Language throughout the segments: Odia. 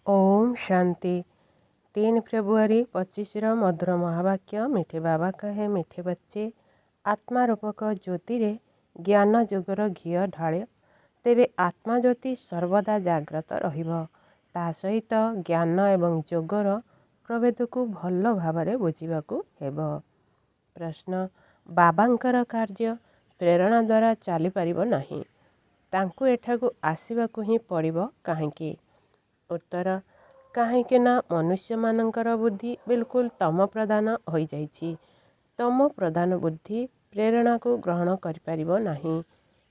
ओम शांति। 3 फरवरी 25 मधुर महावाक्य। मीठे बाबा कहे, मीठे बच्चे, आत्मा रूपक ज्योति रे ज्ञान जोगर घीओ ढाल, तेबे आत्मा ज्योति सर्वदा जाग्रत रहिब। ता सहित ज्ञान एवं जोगर प्रभेद को भल भाव बुझाकू हेब। प्रश्न, बाबांकर कार्य प्रेरणा द्वारा चली पारिब नहीं, तांकु एठाकू आसिबाकू ही पड़िब काहेकि? उत्तर, कहीं ना मनुष्य मानकर बुद्धि बिल्कुल तम प्रधान हो जाइछि। तम प्रधान बुद्धि प्रेरणा को ग्रहण करिपारिब नाही।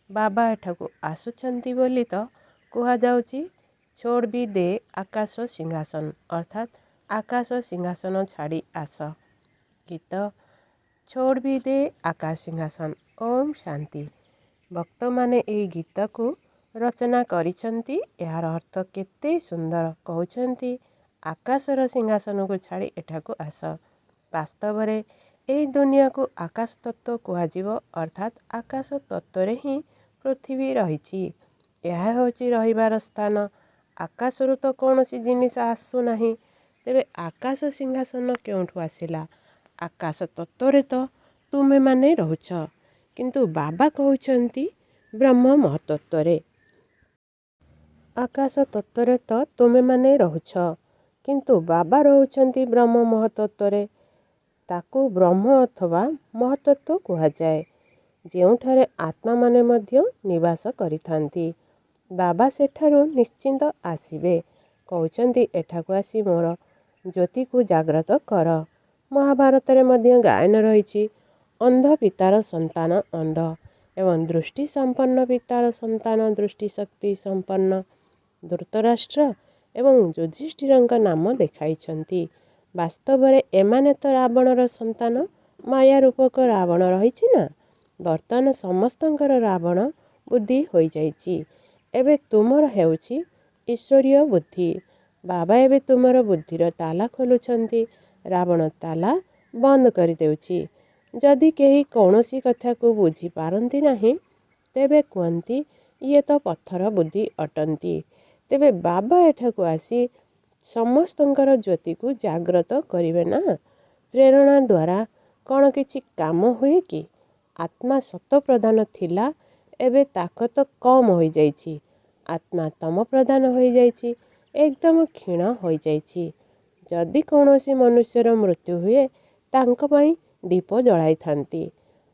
बाबा एठाकू आसुछंती बोली तो कुहा जाउछि, छोड़ भी दे आकाश सिंहासन, अर्थात आकाश सिंहासन छाड़ी आस। गीत, छोड़ भी दे आकाश सिंहासन। ओम शांति। भक्त माने एई गीत को रचना करिछंती। यार अर्थ केते सुंदर। कहउछंती, आकाशर सिंहासन को छाड़ी एठाकू आस। वास्तव में एई दुनिया को आकाश तत्व कुहाजिबो, अर्थात आकाश तत्व रे ही पृथ्वी रहिछि। यह होछि रहिबार स्थान। आकाशरु तो कौनसी जिनिस आसु नाही, तेबे आकाश सिंहासन केउठु आसिला? आकाश तत्व रे तो तुमे माने रहुछ, किंतु बाबा कहउछंती ब्रह्म महतत्व रे। आकाश तत्व तो तुमे माने रहुछ, किंतु बाबा रहुछंती ब्रह्म महतत्व रे। ताकू ब्रह्म अथवा महतत्व कुहाजाए, जेउठारे आत्मा माने मध्य निवास करिथांती। बाबा सेठारु निश्चिंत आसिबे। कहउछंती, एठाकू आसी मोर ज्योति को जाग्रत कर। महाभारत रे मध्य गायन रहिछि, अंध पितार संतान अंध एवं दृष्टि संपन्न पितार संतान दृष्टि शक्ति संपन्न। धृतराष्ट्र एवं युधिष्ठिरଙ୍କ नाम देखाइछंती। वास्तव में एमाने तो रावणर संतान। माया रूपक रावण रहिछि ना। वर्तमान समस्तंकर रावण बुद्धि होई जाइछि। एबे तुमर हेउछि ईश्वरीय बुद्धि। बाबा एबे तुमर बुद्धिर ताला खोलुछंती। रावण ताला बंद कर देउछि। जदि केही कौनसी कथा को बुझी पारंती नाही, तेबे कुहंती ये तो पत्थर बुद्धि अटंती। तेबे बाबा एठाकू आसी समस्तंकर ज्योति को जाग्रत करिवे ना। प्रेरणा द्वारा कौन किछि काम हुए कि? आत्मा सत प्रधान थिला, एबे ताकत कम हो जाइछि। आत्मा तम प्रधान हो जाइछि, एकदम क्षीण हो जाइछि। जदि कौनसी मनुष्यर मृत्यु हुए, तांको पई दीप जलाई थांती।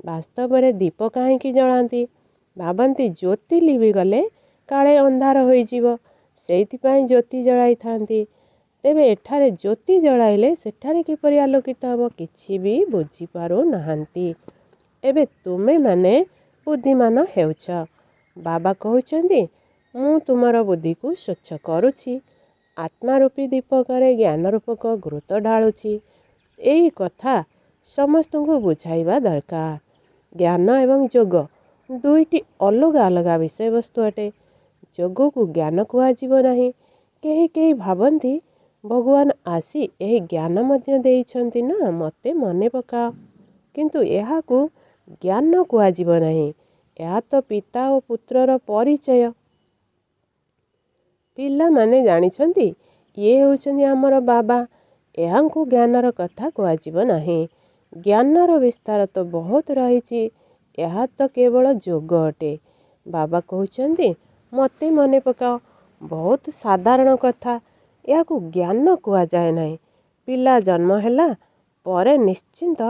वास्तव में दीप काहेकि जलांती? भाबंती ज्योति लिभि गले काले अंधार होई जीवो, सेइथिपाई ज्योति जलाई थांती। तेबे एठारे ज्योति जलाइले सेठारे किपरि आलोकित हबो? किछि भी बुझी पारु नाहांती। एबे तुमे माने बुद्धिमान हेउछ। बाबा कहउछंती, मु तुमर बुद्धि को स्वच्छ करुछि। आत्मा रूपी दीपकरे ज्ञान रूपक घृत ढालुछि। एई कथा समस्त को बुझाइबा दरकार। ज्ञान एवं जोग दुईटी अलग अलग विषय वस्तु अटे। जोग को ज्ञान कुहाजिबो नाही। केही केही भाबंती, भगवान आसी एही ज्ञान मध्य देइछंती ना, मते मने पकाओ, किंतु एहाकू ज्ञान कुहाजिबो नाही। एहा तो पिता और पुत्रर परिचय। पिला माने जानिछंती ये होउछंती हमर बाबा। एहांकू ज्ञानर कथा कुहाजिबो नाही। ज्ञानर विस्तार तो बहुत रहिछि। एहा तो केवल जोग अटे। बाबा कहउछंती, मते मने पकाओ, बहुत साधारण कथा। याकू ज्ञान कुहा जाए नाही। पिला जन्म हैला परे निश्चिंत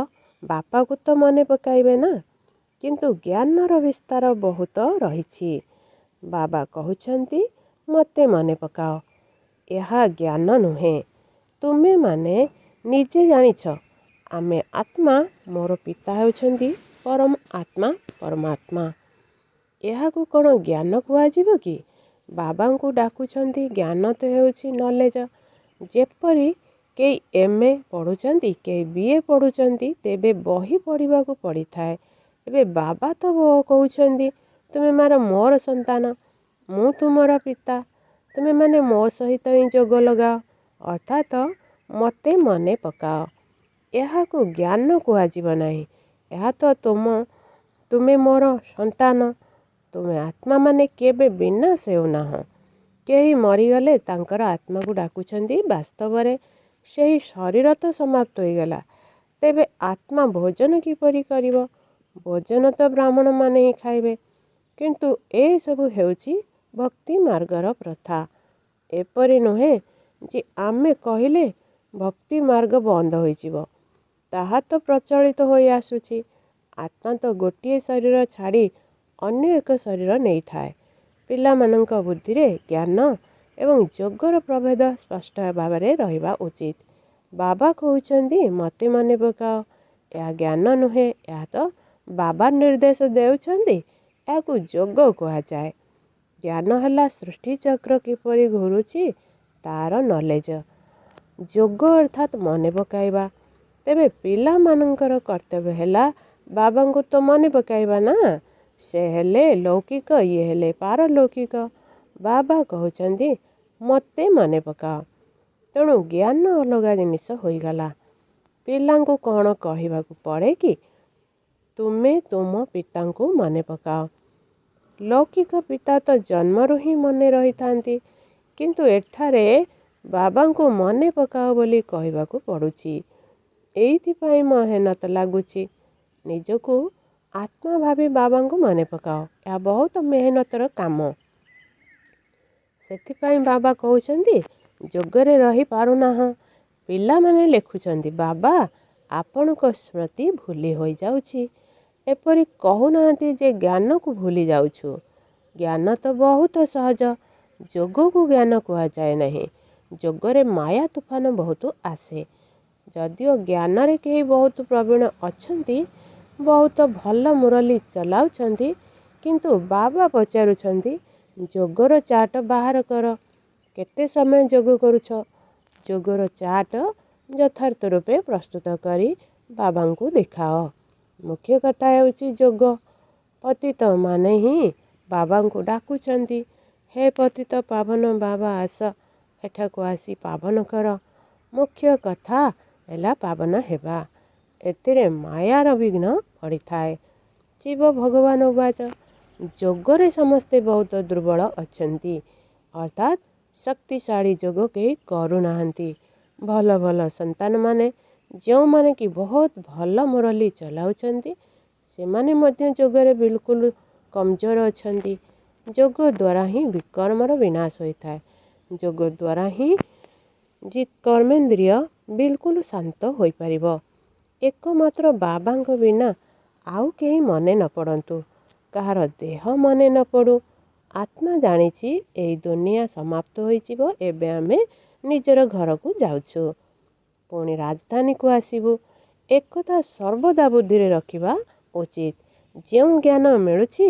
बापा को तो मने पकाइबे ना, किंतु ज्ञानर विस्तार बहुत रहिछि। बाबा कहउछंती, मते मने पकाओ। यहा ज्ञान नुहे। तुमे माने निजे जानिछ, आमे आत्मा, मोर पिता हेउछंती परम आत्मा परमात्मा। एहाकू कौन ज्ञान कुहाजिबो कि? बाबा को डाकुछंती। ज्ञान तो हेउछि नॉलेज। जेपरि केई एमए पढ़ुछंती, केई बीए पढ़ुछंती, तेबे बही पढ़िबा को पड़ी थाए। एबे बाबा तो कहउछंती, तुमे मार मोर संतान, मु तुमर पिता। तुमे माने मो सहित ही जोग लगाओ, अर्थात मते मने पकाओ। एहाकू ज्ञान कुहाजिबो नाही। एहा तो तुमे मोर संतान। तुमे आत्मा माने केबे विनाश हेउ नाह। କେହି ମରିଗଲେ ତାଙ୍କର ଆତ୍ମାକୁ ଡାକୁଛନ୍ତି। ବାସ୍ତବରେ ସେହି ଶରୀର ତ ସମାପ୍ତ ହୋଇଗଲା, ତେବେ ଆତ୍ମା ଭୋଜନ କିପରି କରିବ? ଭୋଜନ ତ ବ୍ରାହ୍ମଣମାନେ ହିଁ ଖାଇବେ। କିନ୍ତୁ ଏସବୁ ହେଉଛି ଭକ୍ତି ମାର୍ଗର ପ୍ରଥା। ଏପରି ନୁହେଁ ଯେ ଆମେ କହିଲେ ଭକ୍ତି ମାର୍ଗ ବନ୍ଦ ହୋଇଯିବ। ତାହା ତ ପ୍ରଚଳିତ ହୋଇ ଆସୁଛି। ଆତ୍ମା ତ ଗୋଟିଏ ଶରୀର ଛାଡ଼ି ଅନ୍ୟ ଏକ ଶରୀର ନେଇଥାଏ। ପିଲାମାନଙ୍କ ବୁଦ୍ଧିରେ ଜ୍ଞାନ ଏବଂ ଯୋଗର ପ୍ରଭେଦ ସ୍ପଷ୍ଟ ଭାବରେ ରହିବା ଉଚିତ। ବାବା କହୁଛନ୍ତି ମୋତେ ମନେ ପକାଅ। ଏହା ଜ୍ଞାନ ନୁହେଁ, ଏହା ତ ବାବା ନିର୍ଦ୍ଦେଶ ଦେଉଛନ୍ତି। ଏହାକୁ ଯୋଗ କୁହାଯାଏ। ଜ୍ଞାନ ହେଲା ସୃଷ୍ଟିଚକ୍ର କିପରି ଘୁରୁଛି ତାର ନଲେଜ। ଯୋଗ ଅର୍ଥାତ୍ ମନେ ପକାଇବା। ତେବେ ପିଲାମାନଙ୍କର କର୍ତ୍ତବ୍ୟ ହେଲା ବାବାଙ୍କୁ ତ ମନେ ପକାଇବା ନା। ସେ ହେଲେ ଲୌକିକ, ଇଏ ହେଲେ ପାରଲୌକିକ। ବାବା କହୁଛନ୍ତି ମୋତେ ମନେ ପକାଅ। ତେଣୁ ଜ୍ଞାନ ଅଲଗା ଜିନିଷ ହୋଇଗଲା। ପିଲାଙ୍କୁ କ'ଣ କହିବାକୁ ପଡ଼େ କି? ତୁମେ ତୁମ ପିତାଙ୍କୁ ମନେ ପକାଅ। ଲୌକିକ ପିତା ତ ଜନ୍ମରୁ ହିଁ ମନେ ରହିଥାନ୍ତି, କିନ୍ତୁ ଏଠାରେ ବାବାଙ୍କୁ ମନେ ପକାଅ ବୋଲି କହିବାକୁ ପଡ଼ୁଛି। ଏଇଥିପାଇଁ ମେହନତ ଲାଗୁଛି। ନିଜକୁ ଆତ୍ମା ଭାବି ବାବାଙ୍କୁ ମନେ ପକାଅ। ଏହା ବହୁତ ମେହନତର କାମ। ସେଥିପାଇଁ ବାବା କହୁଛନ୍ତି ଯୋଗରେ ରହିପାରୁନାହଁ। ପିଲାମାନେ ଲେଖୁଛନ୍ତି ବାବା ଆପଣଙ୍କ ସ୍ମୃତି ଭୁଲି ହୋଇଯାଉଛି। ଏପରି କହୁନାହାନ୍ତି ଯେ ଜ୍ଞାନକୁ ଭୁଲି ଯାଉଛୁ। ଜ୍ଞାନ ତ ବହୁତ ସହଜ। ଯୋଗକୁ ଜ୍ଞାନ କୁହାଯାଏ ନାହିଁ। ଯୋଗରେ ମାୟା ତୁଫାନ ବହୁତ ଆସେ। ଯଦିଓ ଜ୍ଞାନରେ କେହି ବହୁତ ପ୍ରବୀଣ ଅଛନ୍ତି, ବହୁତ ଭଲ ମୁରଲି ଚଲାଉଛନ୍ତି, କିନ୍ତୁ ବାବା ପଚାରୁଛନ୍ତି ଯୋଗର ଚାର୍ଟ ବାହାର କର। କେତେ ସମୟ ଯୋଗ କରୁଛ? ଯୋଗର ଚାର୍ଟ ଯଥାର୍ଥ ରୂପେ ପ୍ରସ୍ତୁତ କରି ବାବାଙ୍କୁ ଦେଖାଅ। ମୁଖ୍ୟ କଥା ହେଉଛି ଯୋଗ। ପତିତମାନେ ହିଁ ବାବାଙ୍କୁ ଡାକୁଛନ୍ତି, ହେ ପତିତ ପାବନ ବାବା ଆସ, ଏଠାକୁ ଆସି ପାବନ କର। ମୁଖ୍ୟ କଥା ହେଲା ପାବନ ହେବା। ଏଥିରେ ମାୟାର ବିଘ୍ନ ପଡ଼ିଥାଏ। ଶିବ ଭଗବାନ ଉବାଚ ଯୋଗରେ ସମସ୍ତେ ବହୁତ ଦୁର୍ବଳ ଅଛନ୍ତି, ଅର୍ଥାତ୍ ଶକ୍ତିଶାଳୀ ଯୋଗ କେହି କରୁନାହାନ୍ତି। ଭଲ ଭଲ ସନ୍ତାନମାନେ ଯେଉଁମାନେ କି ବହୁତ ଭଲ ମୁରଲି ଚଲାଉଛନ୍ତି, ସେମାନେ ମଧ୍ୟ ଯୋଗରେ ବିଲକୁଲ କମଜୋର ଅଛନ୍ତି। ଯୋଗ ଦ୍ୱାରା ହିଁ ବିକର୍ମର ବିନାଶ ହୋଇଥାଏ। ଯୋଗ ଦ୍ୱାରା ହିଁ କର୍ମେନ୍ଦ୍ରିୟ ବିଲକୁଲ ଶାନ୍ତ ହୋଇପାରିବ। ଏକମାତ୍ର ବାବାଙ୍କ ବିନା ଆଉ କେହି ମନେ ନ ପଡ଼ନ୍ତୁ, କାହାର ଦେହ ମନେ ନ ପଡ଼ୁ। ଆତ୍ମା ଜାଣିଛି ଏହି ଦୁନିଆ ସମାପ୍ତ ହୋଇଯିବ। ଏବେ ଆମେ ନିଜର ଘରକୁ ଯାଉଛୁ, ପୁଣି ରାଜଧାନୀକୁ ଆସିବୁ। ଏକଥା ସର୍ବଦା ବୁଦ୍ଧିରେ ରଖିବା ଉଚିତ। ଯେଉଁ ଜ୍ଞାନ ମିଳୁଛି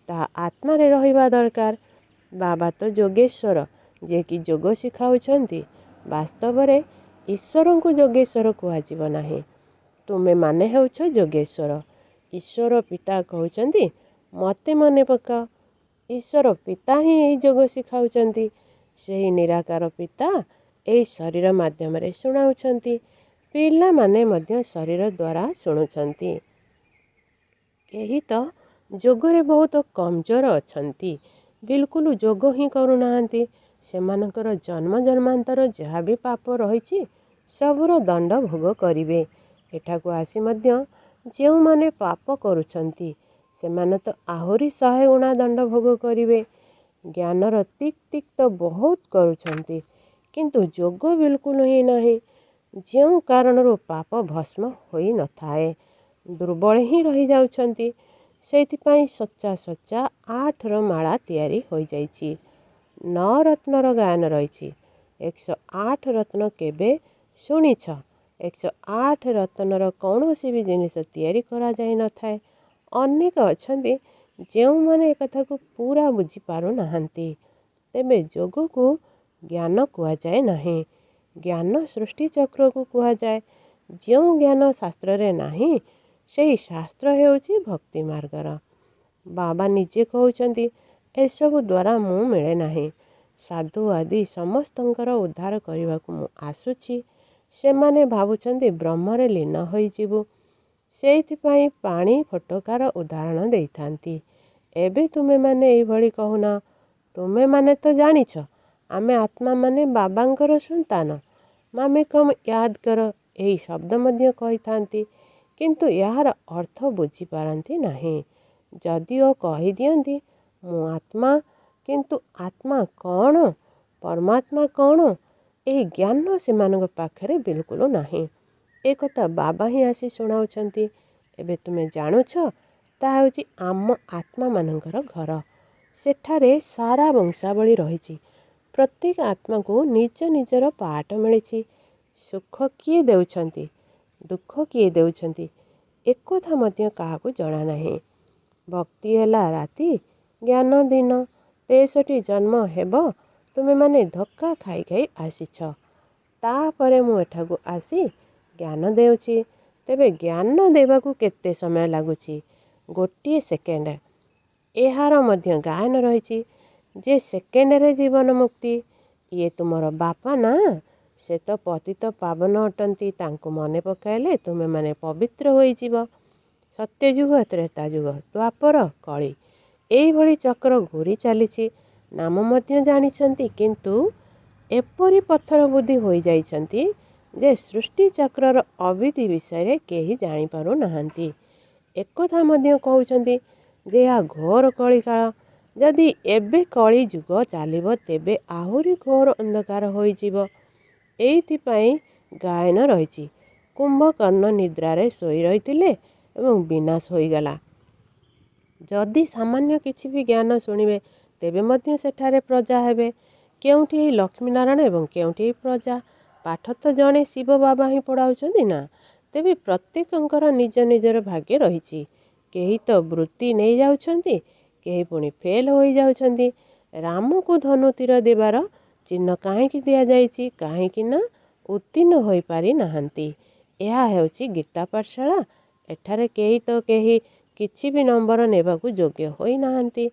ତାହା ଆତ୍ମାରେ ରହିବା ଦରକାର। ବାବା ତ ଯୋଗେଶ୍ୱର, ଯିଏକି ଯୋଗ ଶିଖାଉଛନ୍ତି। ବାସ୍ତବରେ ଈଶ୍ୱରଙ୍କୁ ଯୋଗେଶ୍ୱର କୁହାଯିବ ନାହିଁ। ତୁମେମାନେ ହେଉଛ ଯୋଗେଶ୍ୱର। ଈଶ୍ୱର ପିତା କହୁଛନ୍ତି ମୋତେ ମନେ ପକାଅ। ଈଶ୍ୱର ପିତା ହିଁ ଏହି ଯୋଗ ଶିଖାଉଛନ୍ତି। ସେହି ନିରାକାର ପିତା ଏହି ଶରୀର ମାଧ୍ୟମରେ ଶୁଣାଉଛନ୍ତି। ପିଲାମାନେ ମଧ୍ୟ ଶରୀର ଦ୍ୱାରା ଶୁଣୁଛନ୍ତି। କେହି ତ ଯୋଗରେ ବହୁତ କମଜୋର ଅଛନ୍ତି, ବିଲକୁଲ ଯୋଗ ହିଁ କରୁନାହାନ୍ତି। ସେମାନଙ୍କର ଜନ୍ମ ଜନ୍ମାନ୍ତର ଯାହା ବି ପାପ ରହିଛି ସବୁର ଦଣ୍ଡ ଭୋଗ କରିବେ। ଏଠାକୁ ଆସି ମଧ୍ୟ ଯେଉଁମାନେ ପାପ କରୁଛନ୍ତି, ସେମାନେ ତ ଆହୁରି 100 ଗୁଣା ଦଣ୍ଡ ଭୋଗ କରିବେ। ଜ୍ଞାନର ତିକ୍ ତିକ୍ ତ ବହୁତ କରୁଛନ୍ତି, କିନ୍ତୁ ଯୋଗ ବିଲକୁଲ ହିଁ ନାହିଁ। ଯେଉଁ କାରଣରୁ ପାପ ଭସ୍ମ ହୋଇନଥାଏ, ଦୁର୍ବଳ ହିଁ ରହିଯାଉଛନ୍ତି। ସେଇଥିପାଇଁ ସଚ୍ଚା ସଚ୍ଚା 8ର ମାଳା ତିଆରି ହୋଇଯାଇଛି। 9 ରତ୍ନର ଗାୟନ ରହିଛି। 108 ରତ୍ନ କେବେ ଶୁଣିଛ? 108 ରତ୍ନର କୌଣସି ବି ଜିନିଷ ତିଆରି କରାଯାଇନଥାଏ। ଅନେକ ଅଛନ୍ତି ଯେଉଁମାନେ ଏକଥାକୁ ପୁରା ବୁଝିପାରୁନାହାନ୍ତି। ତେବେ ଯୋଗକୁ ଜ୍ଞାନ କୁହାଯାଏ ନାହିଁ। ଜ୍ଞାନ ସୃଷ୍ଟିଚକ୍ରକୁ କୁହାଯାଏ। ଯେଉଁ ଜ୍ଞାନ ଶାସ୍ତ୍ରରେ ନାହିଁ, ସେହି ଶାସ୍ତ୍ର ହେଉଛି ଭକ୍ତି ମାର୍ଗର। ବାବା ନିଜେ କହୁଛନ୍ତି ଏସବୁ ଦ୍ୱାରା ମୁଁ ମିଳେ ନାହିଁ। ସାଧୁ ଆଦି ସମସ୍ତଙ୍କର ଉଦ୍ଧାର କରିବାକୁ ମୁଁ ଆସୁଛି। ସେମାନେ ଭାବୁଛନ୍ତି ବ୍ରହ୍ମରେ ଲୀନ ହୋଇଯିବୁ। ସେଇଥିପାଇଁ ପାଣି ଫୋଟକାର ଉଦାହରଣ ଦେଇଥାନ୍ତି। ଏବେ ତୁମେମାନେ ଏଇଭଳି କହୁନା। ତୁମେମାନେ ତ ଜାଣିଛ ଆମେ ଆତ୍ମା ମାନେ ବାବାଙ୍କର ସନ୍ତାନ। ମାମେ କମ୍ ୟାଦ କର ଏହି ଶବ୍ଦ ମଧ୍ୟ କହିଥାନ୍ତି, କିନ୍ତୁ ଏହାର ଅର୍ଥ ବୁଝିପାରନ୍ତି ନାହିଁ। ଯଦିଓ କହିଦିଅନ୍ତି ମୁଁ ଆତ୍ମା, କିନ୍ତୁ ଆତ୍ମା କ'ଣ, ପରମାତ୍ମା କ'ଣ, ଏହି ଜ୍ଞାନ ସେମାନଙ୍କ ପାଖରେ ବିଲକୁଲ ନାହିଁ। ଏ କଥା ବାବା ହିଁ ଆସି ଶୁଣାଉଛନ୍ତି। ଏବେ ତୁମେ ଜାଣୁଛ, ତାହା ହେଉଛି ଆମ ଆତ୍ମାମାନଙ୍କର ଘର। ସେଠାରେ ସାରା ବଂଶାବଳୀ ରହିଛି। ପ୍ରତ୍ୟେକ ଆତ୍ମାକୁ ନିଜ ନିଜର ପାଠ ମିଳିଛି। ସୁଖ କିଏ ଦେଉଛନ୍ତି, ଦୁଃଖ କିଏ ଦେଉଛନ୍ତି, ଏକଥା ମଧ୍ୟ କାହାକୁ ଜଣା ନାହିଁ। ଭକ୍ତି ହେଲା ରାତି, ଜ୍ଞାନ ଦିନ। 63 ଜନ୍ମ ହେବ ତୁମେମାନେ ଧକ୍କା ଖାଇ ଖାଇ ଆସିଛ। ତାପରେ ମୁଁ ଏଠାକୁ ଆସି ଜ୍ଞାନ ଦେଉଛି। ତେବେ ଜ୍ଞାନ ଦେବାକୁ କେତେ ସମୟ ଲାଗୁଛି? ଗୋଟିଏ ସେକେଣ୍ଡ। ଏହାର ମଧ୍ୟ ଗାୟନ ରହିଛି, ଯେ ସେକେଣ୍ଡରେ ଜୀବନ ମୁକ୍ତି। ଇଏ ତୁମର ବାପା ନା, ସେ ତ ପତିତ ପାବନ ଅଟନ୍ତି। ତାଙ୍କୁ ମନେ ପକାଇଲେ ତୁମେମାନେ ପବିତ୍ର ହୋଇଯିବ। ସତ୍ୟଯୁଗ, ତ୍ରେତାଯୁଗ, ଦ୍ୱାପର, କଳି, ଏହିଭଳି ଚକ୍ର ଘୂରି ଚାଲିଛି। ନାମ ମଧ୍ୟ ଜାଣିଛନ୍ତି, କିନ୍ତୁ ଏପରି ପଥର ବୁଦ୍ଧି ହୋଇଯାଇଛନ୍ତି ଯେ ସୃଷ୍ଟି ଚକ୍ରର ଅବିଧି ବିଷୟରେ କେହି ଜାଣିପାରୁନାହାନ୍ତି। ଏକଥା ମଧ୍ୟ କହୁଛନ୍ତି ଯେ ଏହା ଘୋର କଳିକାଳ। ଯଦି ଏବେ କଳି ଯୁଗ ଚାଲିବ, ତେବେ ଆହୁରି ଘୋର ଅନ୍ଧକାର ହୋଇଯିବ। ଏଇଥିପାଇଁ ଗାୟନ ରହିଛି, କୁମ୍ଭକର୍ଣ୍ଣ ନିଦ୍ରାରେ ଶୋଇ ରହିଥିଲେ ଏବଂ ବିନାଶ ହୋଇଗଲା। ଯଦି ସାମାନ୍ୟ କିଛି ବି ଜ୍ଞାନ ଶୁଣିବେ, ତେବେ ମଧ୍ୟ ସେଠାରେ ପ୍ରଜା ହେବେ। କେଉଁଠି ଏହି ଲକ୍ଷ୍ମୀନାରାୟଣ ଏବଂ କେଉଁଠି ଏହି ପ୍ରଜା? ପାଠ ତ ଜଣେ ଶିବ ବାବା ହିଁ ପଢ଼ାଉଛନ୍ତି ନା। ତେବେ ପ୍ରତ୍ୟେକଙ୍କର ନିଜ ନିଜର ଭାଗ୍ୟ ରହିଛି। କେହି ତ ବୃତ୍ତି ନେଇଯାଉଛନ୍ତି, କେହି ପୁଣି ଫେଲ୍ ହୋଇଯାଉଛନ୍ତି। ରାମକୁ ଧନୁ ତୀର ଦେବାର ଚିହ୍ନ କାହିଁକି ଦିଆଯାଇଛି? କାହିଁକି ନା ଉତ୍ତୀର୍ଣ୍ଣ ହୋଇପାରି ନାହାନ୍ତି। ଏହା ହେଉଛି ଗୀତା ପାଠଶାଳା। ଏଠାରେ କେହି କିଛି ବି ନମ୍ବର ନେବାକୁ ଯୋଗ୍ୟ ହୋଇନାହାନ୍ତି।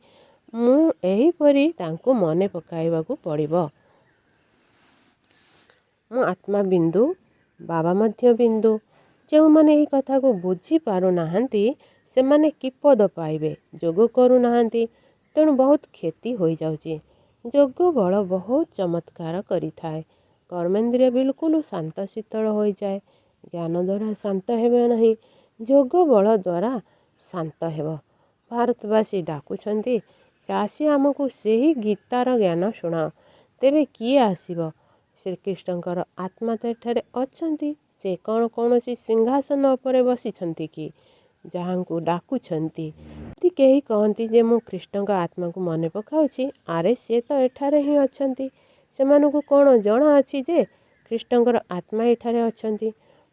ମୁଁ ଏହିପରି ତାଙ୍କୁ ମନେ ପକାଇବାକୁ ପଡ଼ିବ। ମୁଁ ଆତ୍ମା ବିନ୍ଦୁ, ବାବା ମଧ୍ୟ ବିନ୍ଦୁ। ଯେଉଁମାନେ ଏହି କଥାକୁ ବୁଝିପାରୁନାହାନ୍ତି, ସେମାନେ କି ପଦ ପାଇବେ? ଯୋଗ କରୁନାହାନ୍ତି, ତେଣୁ ବହୁତ କ୍ଷତି ହୋଇଯାଉଛି। ଯୋଗ ବଳ ବହୁତ ଚମତ୍କାର କରିଥାଏ। କର୍ମେନ୍ଦ୍ରିୟ ବିଲକୁଲ ଶାନ୍ତ ଶୀତଳ ହୋଇଯାଏ। ଜ୍ଞାନ ଦ୍ୱାରା ଶାନ୍ତ ହେବ ନାହିଁ, ଯୋଗ ବଳ ଦ୍ୱାରା ଶାନ୍ତ ହେବ। ଭାରତବାସୀ ଡାକୁଛନ୍ତି ଯେ ଆସି ଆମକୁ ସେହି ଗୀତାର ଜ୍ଞାନ ଶୁଣାଅ। ତେବେ କିଏ ଆସିବ? ଶ୍ରୀକୃଷ୍ଣଙ୍କର ଆତ୍ମା ତ ଏଠାରେ ଅଛନ୍ତି। ସେ କ'ଣ କୌଣସି ସିଂହାସନ ଉପରେ ବସିଛନ୍ତି କି ଯାହାଙ୍କୁ ଡାକୁଛନ୍ତି? ଯଦି କେହି କହନ୍ତି ଯେ ମୁଁ କୃଷ୍ଣଙ୍କ ଆତ୍ମାକୁ ମନେ ପକାଉଛି, ଆରେ ସେ ତ ଏଠାରେ ହିଁ ଅଛନ୍ତି। ସେମାନଙ୍କୁ କ'ଣ ଜଣାଅଛି ଯେ କୃଷ୍ଣଙ୍କର ଆତ୍ମା ଏଠାରେ ଅଛନ୍ତି?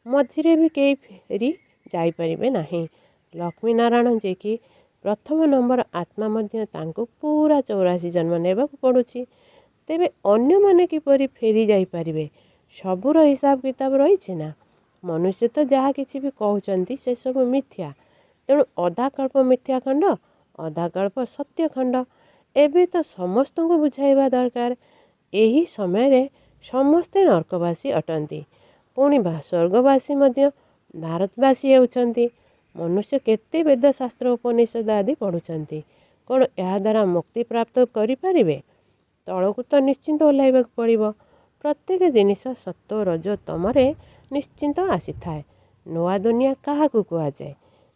ମଝିରେ ବି କେହି ଫେରି ଯାଇପାରିବେ ନାହିଁ। ଲକ୍ଷ୍ମୀନାରାୟଣ ଯେ କି ପ୍ରଥମ ନମ୍ବର ଆତ୍ମା, ମଧ୍ୟ ତାଙ୍କୁ ପୁରା 84 ଜନ୍ମ ନେବାକୁ ପଡ଼ୁଛି। ତେବେ ଅନ୍ୟମାନେ କିପରି ଫେରି ଯାଇପାରିବେ? ସବୁର ହିସାବ କିତାବ ରହିଛି ନା। ମନୁଷ୍ୟ ତ ଯାହା କିଛି ବି କହୁଛନ୍ତି ସେସବୁ ମିଥ୍ୟା। ତେଣୁ ଅଧା କଳ୍ପ ମିଥ୍ୟା ଖଣ୍ଡ, ଅଧା କଳ୍ପ ସତ୍ୟ ଖଣ୍ଡ। ଏବେ ତ ସମସ୍ତଙ୍କୁ ବୁଝାଇବା ଦରକାର। ଏହି ସମୟରେ ସମସ୍ତେ ନର୍କବାସୀ ଅଟନ୍ତି, ପୁଣି ସ୍ୱର୍ଗବାସୀ ମଧ୍ୟ ଭାରତବାସୀ ହେଉଛନ୍ତି। ମନୁଷ୍ୟ କେତେ ବେଦଶାସ୍ତ୍ର, ଉପନିଷଦ ଆଦି ପଢ଼ୁଛନ୍ତି। କ'ଣ ଏହାଦ୍ୱାରା ମୁକ୍ତି ପ୍ରାପ୍ତ କରିପାରିବେ? ତଳକୁ ତ ନିଶ୍ଚିନ୍ତ ଓହ୍ଲାଇବାକୁ ପଡ଼ିବ। ପ୍ରତ୍ୟେକ ଜିନିଷ ସତ୍ତ୍ୱ, ରଜ, ତମରେ ନିଶ୍ଚିନ୍ତ ଆସିଥାଏ। ନୂଆ ଦୁନିଆ କାହାକୁ କୁହାଯାଏ?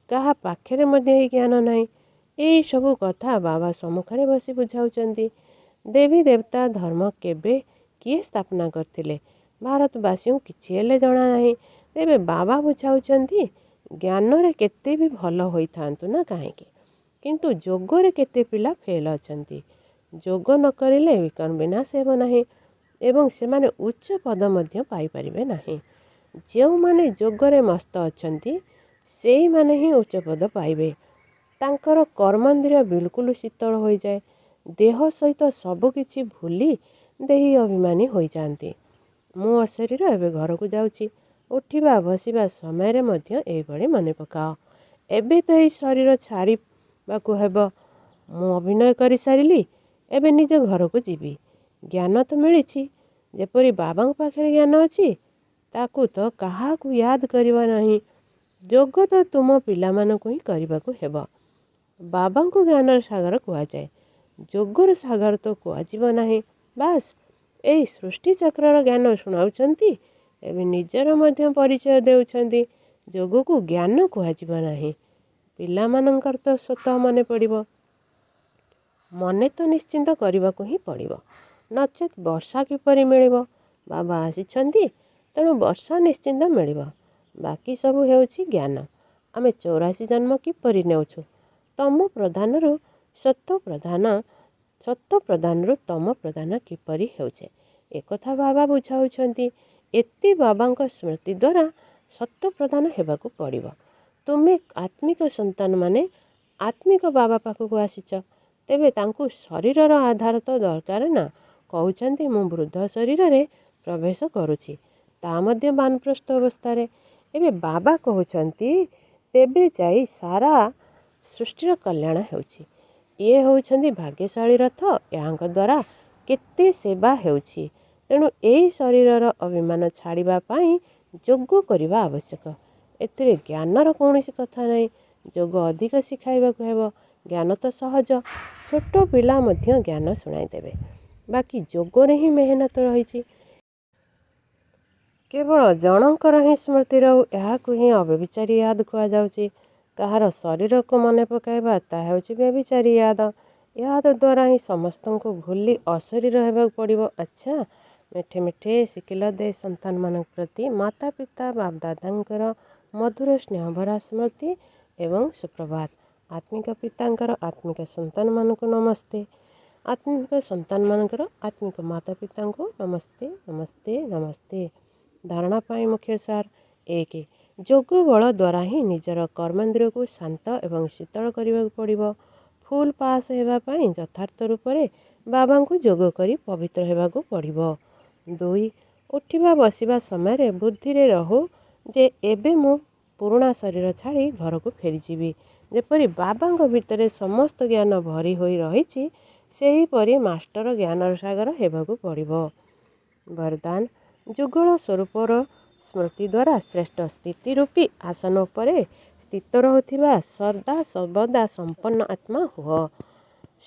କାହା ପାଖରେ ମଧ୍ୟ ଏହି ଜ୍ଞାନ ନାହିଁ। ଏହି ସବୁ କଥା ବାବା ସମ୍ମୁଖରେ ବସି ବୁଝାଉଛନ୍ତି। ଦେବୀ ଦେବତା ଧର୍ମ କେବେ କିଏ ସ୍ଥାପନା କରିଥିଲେ? ଭାରତବାସୀଙ୍କୁ କିଛି ହେଲେ ଜଣା ନାହିଁ। ତେବେ ବାବା ବୁଝାଉଛନ୍ତି, ଜ୍ଞାନରେ କେତେ ବି ଭଲ ହୋଇଥାନ୍ତୁ ନା କାହିଁକି, କିନ୍ତୁ ଯୋଗରେ କେତେ ପିଲା ଫେଲ୍ ଅଛନ୍ତି। ଯୋଗ ନ କରିଲେ ବିନାଶ ହେବ ନାହିଁ ଏବଂ ସେମାନେ ଉଚ୍ଚ ପଦ ମଧ୍ୟ ପାଇପାରିବେ ନାହିଁ। ଯେଉଁମାନେ ଯୋଗରେ ମସ୍ତ ଅଛନ୍ତି, ସେଇମାନେ ହିଁ ଉଚ୍ଚ ପଦ ପାଇବେ। ତାଙ୍କର କର୍ମେନ୍ଦ୍ରିୟ ବିଲକୁଲ ଶୀତଳ ହୋଇଯାଏ। ଦେହ ସହିତ ସବୁ କିଛି ଭୁଲି ଦେହୀ ଅଭିମାନୀ ହୋଇଯାଆନ୍ତି। ମୁଁ ଅଶରୀର, ଏବେ ଘରକୁ ଯାଉଛି। ଉଠିବା ବସିବା ସମୟରେ ମଧ୍ୟ ଏହିଭଳି ମନେ ପକାଅ। ଏବେ ତ ଏହି ଶରୀର ଛାଡ଼ିବାକୁ ହେବ। ମୁଁ ଅଭିନୟ କରିସାରିଲି, ଏବେ ନିଜ ଘରକୁ ଯିବି। ଜ୍ଞାନ ତ ମିଳିଛି। ଯେପରି ବାବାଙ୍କ ପାଖରେ ଜ୍ଞାନ ଅଛି, ତାକୁ ତ କାହାକୁ ୟାଦ କରିବା ନାହିଁ। ଯୋଗ ତ ତୁମ ପିଲାମାନଙ୍କୁ ହିଁ କରିବାକୁ ହେବ। ବାବାଙ୍କୁ ଜ୍ଞାନର ସାଗର କୁହାଯାଏ, ଯୋଗର ସାଗର ତ କୁହାଯିବ ନାହିଁ। ବାସ୍ ଏହି ସୃଷ୍ଟିଚକ୍ରର ଜ୍ଞାନ ଶୁଣାଉଛନ୍ତି, ଏବେ ନିଜର ମଧ୍ୟ ପରିଚୟ ଦେଉଛନ୍ତି। ଯୋଗକୁ ଜ୍ଞାନ କୁହାଯିବ ନାହିଁ। ପିଲାମାନଙ୍କର ତ ସ୍ୱତଃ ମନେ ପଡ଼ିବ। ମନେ ତ ନିଶ୍ଚିନ୍ତ କରିବାକୁ ହିଁ ପଡ଼ିବ, ନଚେତ୍ ବର୍ଷା କିପରି ମିଳିବ? ବାବା ଆସିଛନ୍ତି, ତେଣୁ ବର୍ଷା ନିଶ୍ଚିନ୍ତ ମିଳିବ। ବାକି ସବୁ ହେଉଛି ଜ୍ଞାନ। ଆମେ 84 ଜନ୍ମ କିପରି ନେଉଛୁ? ତମ ପ୍ରଧାନରୁ ସତ୍ତ୍ୱ ପ୍ରଧାନ, ସତ୍ତ୍ୱ ପ୍ରଧାନରୁ ତମ ପ୍ରଧାନ କିପରି ହେଉଛେ, ଏକଥା ବାବା ବୁଝାଉଛନ୍ତି। ଏତେ ବାବାଙ୍କ ସ୍ମୃତି ଦ୍ୱାରା ସତ୍ତ୍ୱ ପ୍ରଧାନ ହେବାକୁ ପଡ଼ିବ। ତୁମେ ଆତ୍ମିକ ସନ୍ତାନମାନେ ଆତ୍ମିକ ବାବା ପାଖକୁ ଆସିଛ, ତେବେ ତାଙ୍କୁ ଶରୀରର ଆଧାର ତ ଦରକାର ନା। କହୁଛନ୍ତି ମୁଁ ବୃଦ୍ଧ ଶରୀରରେ ପ୍ରବେଶ କରୁଛି, ତା ମଧ୍ୟ ବାନପ୍ରସ୍ଥ ଅବସ୍ଥାରେ। ଏବେ ବାବା କହୁଛନ୍ତି ତେବେ ଯାଇ ସାରା ସୃଷ୍ଟିର କଲ୍ୟାଣ ହେଉଛି। ଇଏ ହେଉଛନ୍ତି ଭାଗ୍ୟଶାଳୀ ରଥ, ଏହାଙ୍କ ଦ୍ୱାରା କେତେ ସେବା ହେଉଛି। ତେଣୁ ଏହି ଶରୀରର ଅଭିମାନ ଛାଡ଼ିବା ପାଇଁ ଯୋଗ କରିବା ଆବଶ୍ୟକ। ଏଥିରେ ଜ୍ଞାନର କୌଣସି କଥା ନାହିଁ। ଯୋଗ ଅଧିକ ଶିଖାଇବାକୁ ହେବ। ଜ୍ଞାନ ତ ସହଜ, ଛୋଟ ପିଲା ମଧ୍ୟ ଜ୍ଞାନ ଶୁଣାଇଦେବେ। ବାକି ଯୋଗରେ ହିଁ ମେହନତ ରହିଛି। କେବଳ ଜଣଙ୍କର ହିଁ ସ୍ମୃତି ରହୁ, ଏହାକୁ ହିଁ ଅବ୍ୟଭିଚାରୀ ୟାଦ କୁହାଯାଉଛି। କାହାର ଶରୀରକୁ ମନେ ପକାଇବା, ତାହା ହେଉଛି ବ୍ୟଭିଚାରୀ ୟାଦ। ୟାଦ ଦ୍ୱାରା ହିଁ ସମସ୍ତଙ୍କୁ ଭୁଲି ଅଶରୀର ହେବାକୁ ପଡ଼ିବ। ଆଚ୍ଛା, ମିଠେ ମିଠେ ଶିଖିଲ ଦେ ସନ୍ତାନମାନଙ୍କ ପ୍ରତି ମାତା ପିତା ବାପଦାଦାଙ୍କର ମଧୁର ସ୍ନେହଭରା ସ୍ମୃତି ଏବଂ ସୁପ୍ରଭାତ। ଆତ୍ମିକ ପିତାଙ୍କର ଆତ୍ମିକ ସନ୍ତାନମାନଙ୍କୁ ନମସ୍ତେ। ଆତ୍ମିକ ସନ୍ତାନମାନଙ୍କର ଆତ୍ମିକ ମାତା ପିତାଙ୍କୁ ନମସ୍ତେ ନମସ୍ତେ ନମସ୍ତେ। ଧାରଣା ପାଇଁ ମୁଖ୍ୟ ସାର 1. ଯୋଗ ବଳ ଦ୍ୱାରା ହିଁ ନିଜର କର୍ମେନ୍ଦ୍ରିୟକୁ ଶାନ୍ତ ଏବଂ ଶୀତଳ କରିବାକୁ ପଡ଼ିବ। ଫୁଲ୍ ପାସ୍ ହେବା ପାଇଁ ଯଥାର୍ଥ ରୂପରେ ବାବାଙ୍କୁ ଯୋଗ କରି ପବିତ୍ର ହେବାକୁ ପଡ଼ିବ। 2. ଉଠିବା ବସିବା ସମୟରେ ବୁଦ୍ଧିରେ ରହୁ ଯେ ଏବେ ମୁଁ ପୁରୁଣା ଶରୀର ଛାଡ଼ି ଘରକୁ ଫେରିଯିବି। ଯେପରି ବାବାଙ୍କ ଭିତରେ ସମସ୍ତ ଜ୍ଞାନ ଭରି ହୋଇ ରହିଛି, ସେହିପରି ମାଷ୍ଟର ଜ୍ଞାନର ସାଗର ହେବାକୁ ପଡ଼ିବ। ବରଦାନ ଯୁଗଳ ସ୍ୱରୂପର ସ୍ମୃତି ଦ୍ୱାରା ଶ୍ରେଷ୍ଠ ସ୍ଥିତି ରୂପୀ ଆସନ ଉପରେ ସ୍ଥିତ ରହୁଥିବା ସଦା ସର୍ବଦା ସମ୍ପନ୍ନ ଆତ୍ମା ହୁଅ।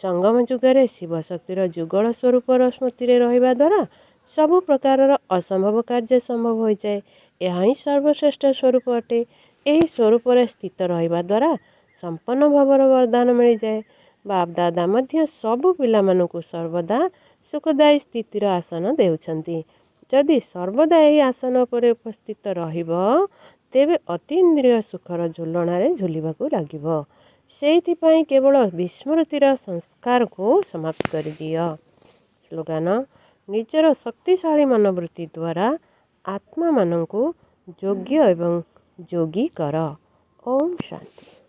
ସଙ୍ଗମ ଯୁଗରେ ଶିବଶକ୍ତିର ଯୁଗଳ ସ୍ୱରୂପର ସ୍ମୃତିରେ ରହିବା ଦ୍ୱାରା ସବୁ ପ୍ରକାରର ଅସମ୍ଭବ କାର୍ଯ୍ୟ ସମ୍ଭବ ହୋଇଯାଏ। ଏହା ହିଁ ସର୍ବଶ୍ରେଷ୍ଠ ସ୍ୱରୂପ ଅଟେ। ଏହି ସ୍ୱରୂପରେ ସ୍ଥିତ ରହିବା ଦ୍ୱାରା ସମ୍ପନ୍ନ ଭାବର ବରଦାନ ମିଳିଯାଏ। ବାପଦାଦା ମଧ୍ୟ ସବୁ ପିଲାମାନଙ୍କୁ ସର୍ବଦା ସୁଖଦାୟୀ ସ୍ଥିତିର ଆସନ ଦେଉଛନ୍ତି। ଯଦି ସର୍ବଦା ଏହି ଆସନ ଉପରେ ଉପସ୍ଥିତ ରହିବ, ତେବେ ଅତୀନ୍ଦ୍ରିୟ ସୁଖର ଝୁଲଣାରେ ଝୁଲିବାକୁ ଲାଗିବ। ସେଇଥିପାଇଁ କେବଳ ବିସ୍ମୃତିର ସଂସ୍କାରକୁ ସମାପ୍ତ କରିଦିଅ। ସ୍ଲୋଗାନ ନିଜର ଶକ୍ତିଶାଳୀ ମନୋବୃତ୍ତି ଦ୍ୱାରା ଆତ୍ମାମାନଙ୍କୁ ଯୋଗ୍ୟ ଏବଂ ଯୋଗୀ କର। ଓମ୍ ଶାନ୍ତି।